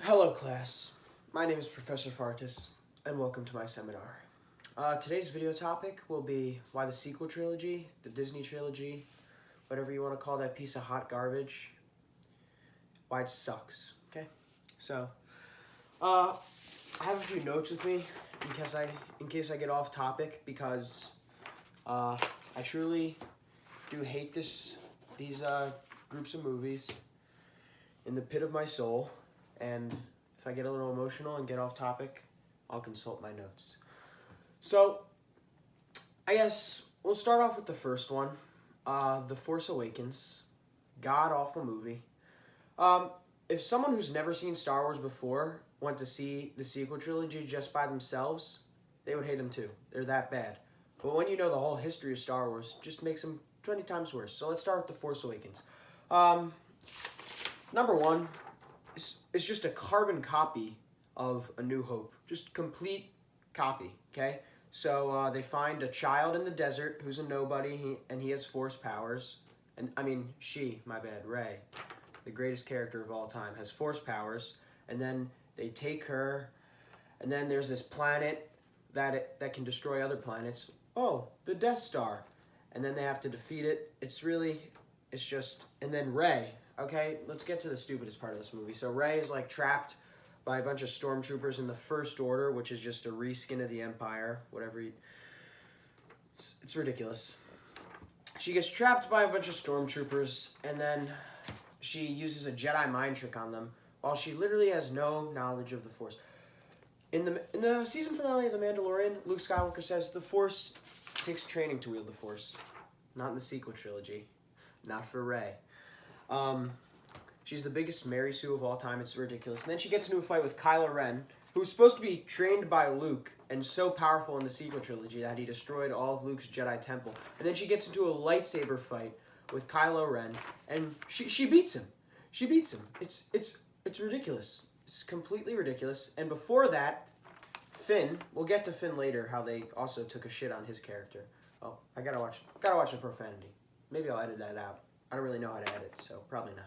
Hello class, my name is Professor Fartis, and welcome to my seminar. Today's video topic will be why the sequel trilogy, the Disney trilogy, whatever you want to call that piece of hot garbage, why it sucks, okay? So, I have a few notes with me in case I get off topic because I truly do hate these groups of movies in the pit of my soul. And if I get a little emotional and get off topic, I'll consult my notes. So, I guess we'll start off with the first one, The Force Awakens. God-awful movie. If someone who's never seen Star Wars before went to see the sequel trilogy just by themselves, they would hate them too. They're that bad. But when you know the whole history of Star Wars, just makes them 20 times worse. So let's start with The Force Awakens. Number one, it's just a carbon copy of A New Hope. Just complete copy, okay? So they find a child in the desert who's a nobody, and he has force powers. And Rey, the greatest character of all time, has force powers. And then they take her, and then there's this planet that can destroy other planets. Oh, the Death Star. And then they have to defeat it. And then Rey. Okay, let's get to the stupidest part of this movie. So Rey is like trapped by a bunch of stormtroopers in the First Order, which is just a reskin of the Empire. It's ridiculous. She gets trapped by a bunch of stormtroopers, and then she uses a Jedi mind trick on them, while she literally has no knowledge of the Force. In the season finale of The Mandalorian, Luke Skywalker says the Force takes training to wield the Force. Not in the sequel trilogy. Not for Rey. She's the biggest Mary Sue of all time. It's ridiculous. And then she gets into a fight with Kylo Ren, who's supposed to be trained by Luke and so powerful in the sequel trilogy that he destroyed all of Luke's Jedi temple. And then she gets into a lightsaber fight with Kylo Ren, and she beats him. She beats him. It's ridiculous. It's completely ridiculous. And before that, Finn. We'll get to Finn later. How they also took a shit on his character. Oh, I gotta watch the profanity. Maybe I'll edit that out. I don't really know how to edit, so probably not.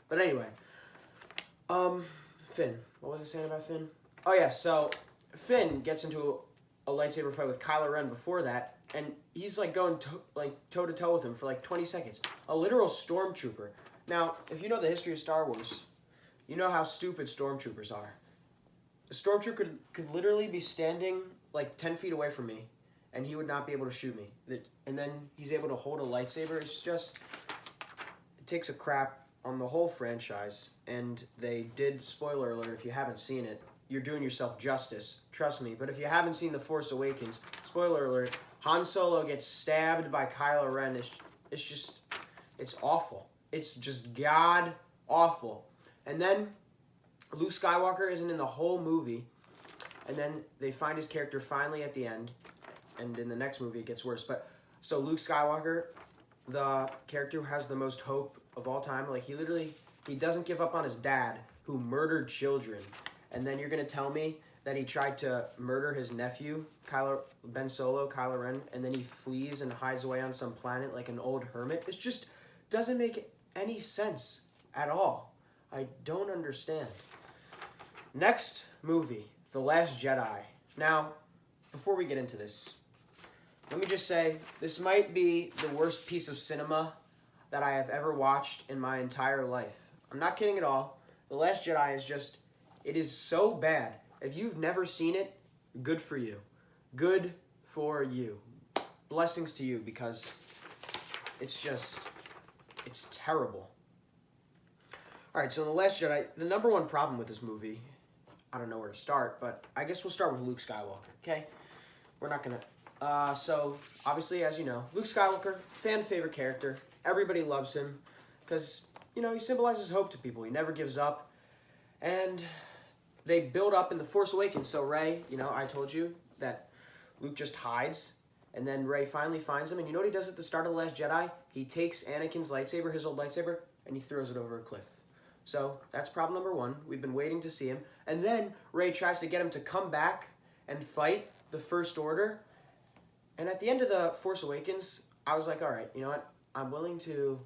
But anyway, Finn. What was I saying about Finn? Oh yeah, so Finn gets into a lightsaber fight with Kylo Ren before that, and he's like going toe to toe with him for like 20 seconds. A literal stormtrooper. Now, if you know the history of Star Wars, you know how stupid stormtroopers are. A stormtrooper could literally be standing like 10 feet away from me, and he would not be able to shoot me. And then he's able to hold a lightsaber. It takes a crap on the whole franchise, and they did, spoiler alert, if you haven't seen it, you're doing yourself justice, trust me. But if you haven't seen The Force Awakens, spoiler alert, Han Solo gets stabbed by Kylo Ren. It's awful. It's just god awful. And then Luke Skywalker isn't in the whole movie, and then they find his character finally at the end, and in the next movie it gets worse. But so Luke Skywalker, the character who has the most hope of all time, like he doesn't give up on his dad who murdered children. And then you're going to tell me that he tried to murder his nephew, Ben Solo, Kylo Ren, and then he flees and hides away on some planet like an old hermit? It just doesn't make any sense at all. I don't understand. Next movie, The Last Jedi. Now, before we get into this, let me just say, this might be the worst piece of cinema that I have ever watched in my entire life. I'm not kidding at all. The Last Jedi it is so bad. If you've never seen it, good for you. Good for you. Blessings to you, because it's terrible. Alright, so The Last Jedi, the number one problem with this movie, I don't know where to start, but I guess we'll start with Luke Skywalker, okay? We're not gonna... So, obviously, as you know, Luke Skywalker, fan favorite character. Everybody loves him because, he symbolizes hope to people. He never gives up. And they build up in The Force Awakens. So Rey, I told you that Luke just hides. And then Rey finally finds him. And you know what he does at the start of The Last Jedi? He takes Anakin's lightsaber, his old lightsaber, and he throws it over a cliff. So that's problem number one. We've been waiting to see him. And then Rey tries to get him to come back and fight the First Order. And at the end of The Force Awakens, I was like, all right, you know what? I'm willing to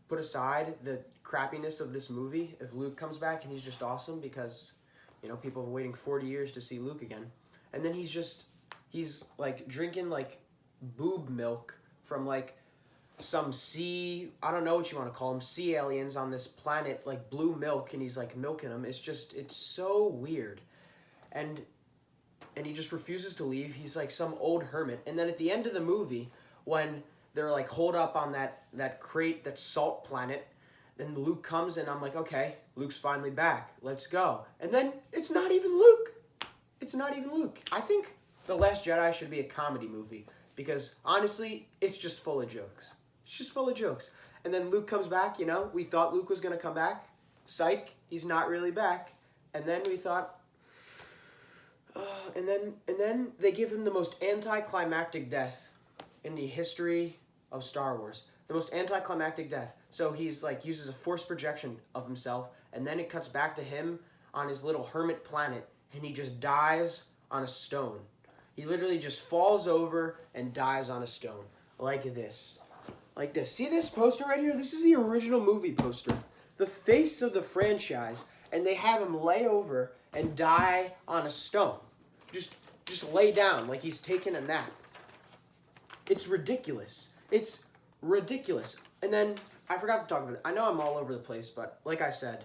put aside the crappiness of this movie if Luke comes back and he's just awesome because, people have been waiting 40 years to see Luke again. And then he's like drinking like boob milk from like some sea, I don't know what you want to call them, sea aliens on this planet, like blue milk, and he's like milking them. It's so weird. And he just refuses to leave. He's like some old hermit. And then at the end of the movie, when they're like holed up on that crate, that salt planet, then Luke comes and I'm like, okay, Luke's finally back. Let's go. And then it's not even Luke. It's not even Luke. I think The Last Jedi should be a comedy movie because honestly, it's just full of jokes. It's just full of jokes. And then Luke comes back, we thought Luke was going to come back. Psych, he's not really back. And then we thought, and then they give him the most anticlimactic death in the history of Star Wars. The most anticlimactic death. So he's like uses a force projection of himself, and then it cuts back to him on his little hermit planet, and he just dies on a stone. He literally just falls over and dies on a stone. Like this. Like this. See this poster right here? This is the original movie poster. The face of the franchise, and they have him lay over and die on a stone. Just lay down like he's taking a nap. It's ridiculous. It's ridiculous. And then, I forgot to talk about it. I know I'm all over the place, but like I said,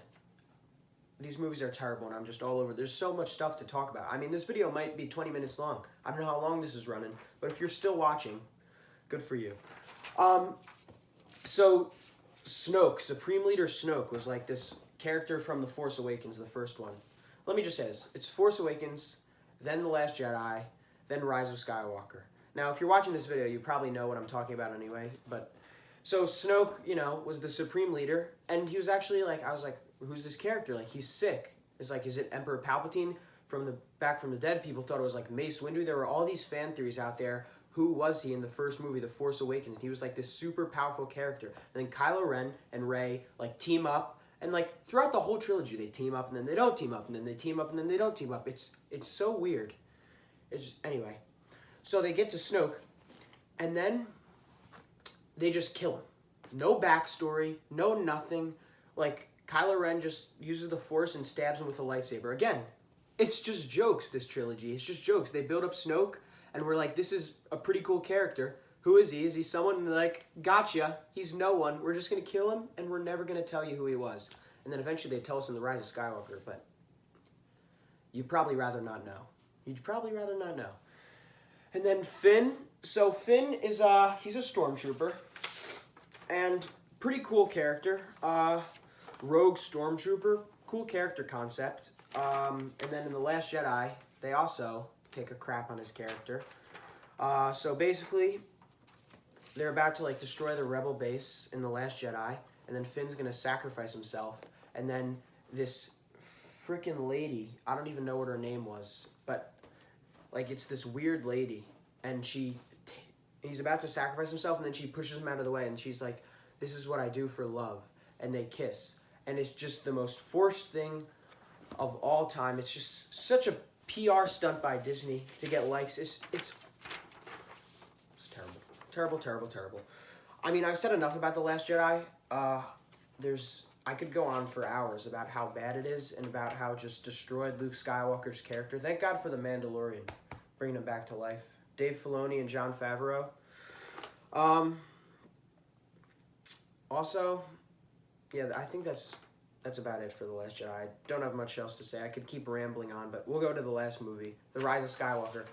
these movies are terrible and I'm just all over. There's so much stuff to talk about. I mean, this video might be 20 minutes long. I don't know how long this is running, but if you're still watching, good for you. So, Snoke, Supreme Leader Snoke, was like this character from The Force Awakens, the first one. Let me just say this. It's Force Awakens, then The Last Jedi, then Rise of Skywalker. Now, if you're watching this video, you probably know what I'm talking about anyway, but... So, Snoke, was the Supreme Leader, and he was actually, I was like, who's this character? Like, he's sick. It's like, is it Emperor Palpatine back from the dead? People thought it was, like, Mace Windu. There were all these fan theories out there. Who was he in the first movie, The Force Awakens? He was, like, this super powerful character. And then Kylo Ren and Rey, team up, and, throughout the whole trilogy, they team up, and then they don't team up, and then they team up, and then they don't team up. It's so weird. Anyway. So they get to Snoke, and then they just kill him. No backstory, no nothing. Kylo Ren just uses the Force and stabs him with a lightsaber. Again, it's just jokes, this trilogy. It's just jokes. They build up Snoke, and we're like, this is a pretty cool character. Who is he? Is he someone? And they're like, gotcha. He's no one. We're just going to kill him, and we're never going to tell you who he was. And then eventually they tell us in The Rise of Skywalker, but you'd probably rather not know. You'd probably rather not know. And then Finn. So Finn is, he's a stormtrooper. And pretty cool character. Rogue stormtrooper. Cool character concept. And then in The Last Jedi, they also take a crap on his character. So basically, they're about to, destroy the rebel base in The Last Jedi. And then Finn's going to sacrifice himself. And then this freaking lady, I don't even know what her name was, but... it's this weird lady, and he's about to sacrifice himself, and then she pushes him out of the way, and she's like, this is what I do for love, and they kiss, and it's just the most forced thing of all time. It's just such a PR stunt by Disney to get likes. It's terrible. Terrible, terrible, terrible. I mean, I've said enough about The Last Jedi. I could go on for hours about how bad it is and about how it just destroyed Luke Skywalker's character. Thank God for The Mandalorian, bringing him back to life. Dave Filoni and Jon Favreau. Also, yeah, I think that's about it for The Last Jedi. I don't have much else to say. I could keep rambling on, but we'll go to the last movie, The Rise of Skywalker.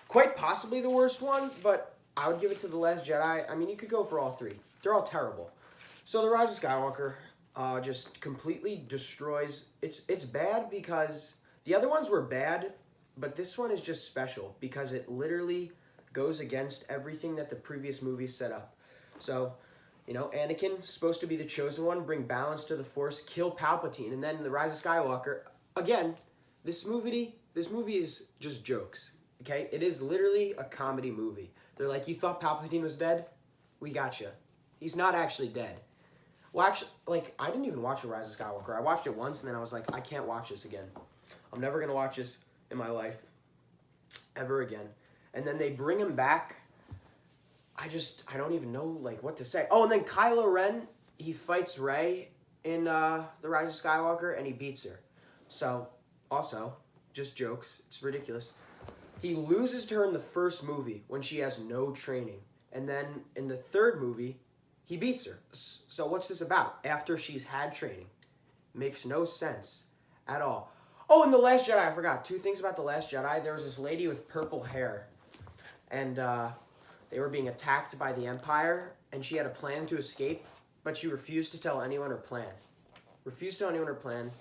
Quite possibly the worst one, but I would give it to The Last Jedi. I mean, you could go for all three. They're all terrible. So The Rise of Skywalker just completely destroys... It's bad because the other ones were bad, but this one is just special because it literally goes against everything that the previous movies set up. So, Anakin, supposed to be the chosen one, bring balance to the Force, kill Palpatine, and then The Rise of Skywalker, again, this movie is just jokes, okay? It is literally a comedy movie. They're like, you thought Palpatine was dead? We gotcha. He's not actually dead. Well, actually, I didn't even watch The Rise of Skywalker. I watched it once, and then I was like, I can't watch this again. I'm never going to watch this in my life ever again. And then they bring him back. I don't even know, what to say. Oh, and then Kylo Ren, he fights Rey in The Rise of Skywalker, and he beats her. So, also, just jokes. It's ridiculous. He loses to her in the first movie when she has no training. And then in the third movie, he beats her. So what's this about? After she's had training. Makes no sense at all. Oh, and The Last Jedi, I forgot. 2 things about The Last Jedi. There was this lady with purple hair. And they were being attacked by the Empire. And she had a plan to escape. But she refused to tell anyone her plan. Refused to tell anyone her plan.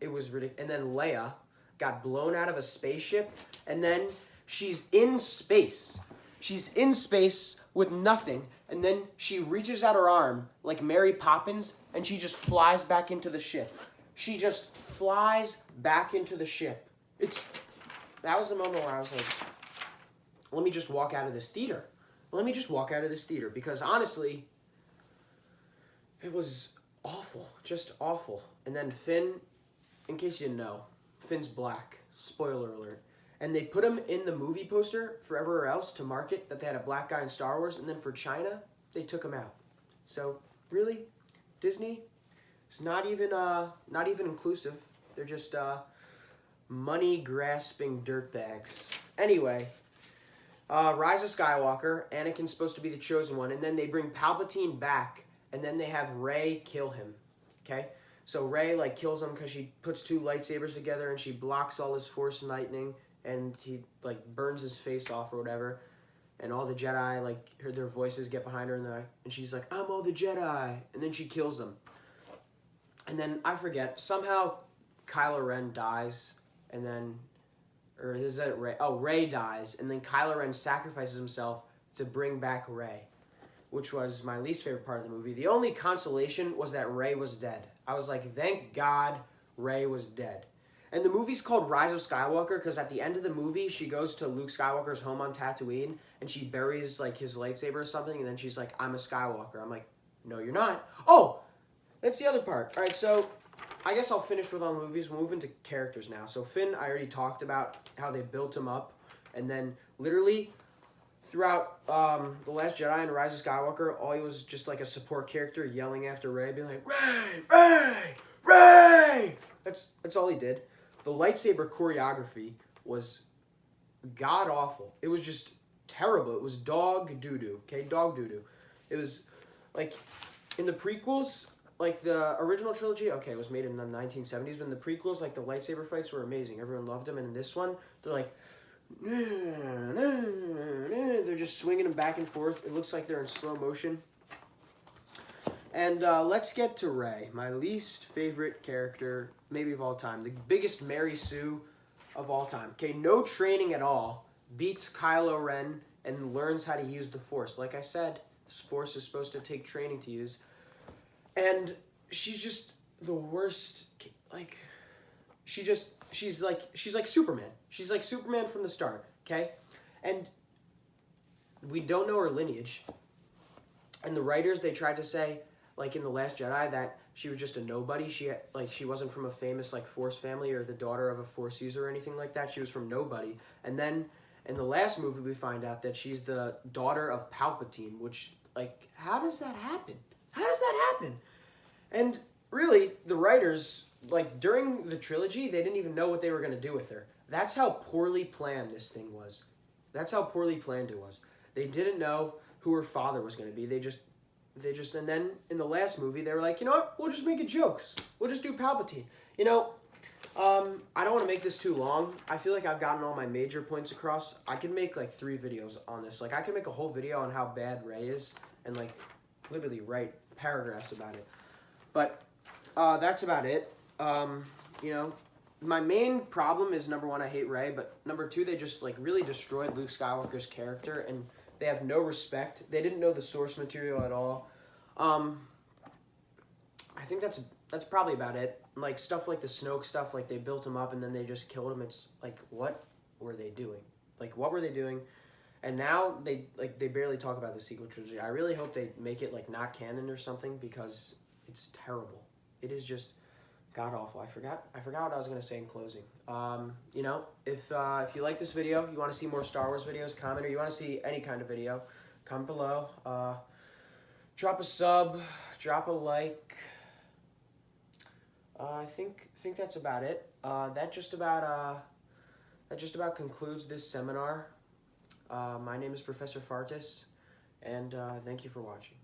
It was ridiculous. And then Leia got blown out of a spaceship. And then she's in space. She's in space with nothing. And then she reaches out her arm like Mary Poppins. And she just flies back into the ship. She just flies back into the ship. That was the moment where I was like, let me just walk out of this theater. Let me just walk out of this theater. Because honestly, it was awful. Just awful. And then Finn, in case you didn't know, Finn's black. Spoiler alert. And they put him in the movie poster for everywhere else to market that they had a black guy in Star Wars. And then for China, they took him out. So, really, Disney is not even inclusive. They're just money-grasping dirtbags. Anyway, Rise of Skywalker, Anakin's supposed to be the chosen one. And then they bring Palpatine back. And then they have Rey kill him. Okay? So Rey kills him because she puts 2 lightsabers together and she blocks all his Force lightning, and he burns his face off or whatever. And all the Jedi heard their voices get behind her and she's like, "I'm all the Jedi," and then she kills them. And then I forget, somehow Kylo Ren dies, and then is that Rey? Oh, Rey dies, and then Kylo Ren sacrifices himself to bring back Rey, which was my least favorite part of the movie. The only consolation was that Rey was dead. I was like, thank God Rey was dead. And the movie's called Rise of Skywalker because at the end of the movie, she goes to Luke Skywalker's home on Tatooine and she buries his lightsaber or something, and then she's like, "I'm a Skywalker." I'm like, no, you're not. Oh, that's the other part. All right, so I guess I'll finish with all the movies. We'll move into characters now. So Finn, I already talked about how they built him up, and then literally throughout The Last Jedi and Rise of Skywalker, all he was just a support character yelling after Rey, being like, "Rey! Rey! Rey!" That's all he did. The lightsaber choreography was god-awful. It was just terrible. It was dog doo-doo, okay? Dog doo-doo. It was, in the prequels, the original trilogy, okay, it was made in the 1970s, but in the prequels, the lightsaber fights were amazing. Everyone loved them, and in this one, they're they're just swinging them back and forth. It looks like they're in slow motion. And let's get to Rey, my least favorite character, maybe of all time. The biggest Mary Sue of all time. Okay, no training at all. Beats Kylo Ren and learns how to use the Force. Like I said, this Force is supposed to take training to use. And she's just the worst. She's like Superman. She's like Superman from the start, okay? And we don't know her lineage. And the writers, they tried to say, in The Last Jedi, that she was just a nobody. She wasn't from a famous Force family or the daughter of a Force user or anything like that. She was from nobody. And then in the last movie, we find out that she's the daughter of Palpatine, which how does that happen? How does that happen? And really, the writers, during the trilogy, they didn't even know what they were going to do with her. That's how poorly planned this thing was. That's how poorly planned it was. They didn't know who her father was going to be. They just, and then in the last movie, they were like, you know what? We'll just make it jokes. We'll just do Palpatine. I don't want to make this too long. I feel like I've gotten all my major points across. I could make 3 videos on this. I could make a whole video on how bad Rey is and literally write paragraphs about it. But that's about it. My main problem is, number 1, I hate Rey, but number 2, they just really destroyed Luke Skywalker's character, and they have no respect. They didn't know the source material at all. I think that's probably about it. Stuff like the Snoke stuff, they built him up and then they just killed him. It's what were they doing? What were they doing? And now they barely talk about the sequel trilogy. I really hope they make it not canon or something, because it's terrible. It is just god awful. I forgot what I was gonna say in closing. If you like this video, you want to see more Star Wars videos, comment, or you want to see any kind of video, comment below. Drop a sub, drop a like. I think that's about it. That just about concludes this seminar. My name is Professor Fartis, and thank you for watching.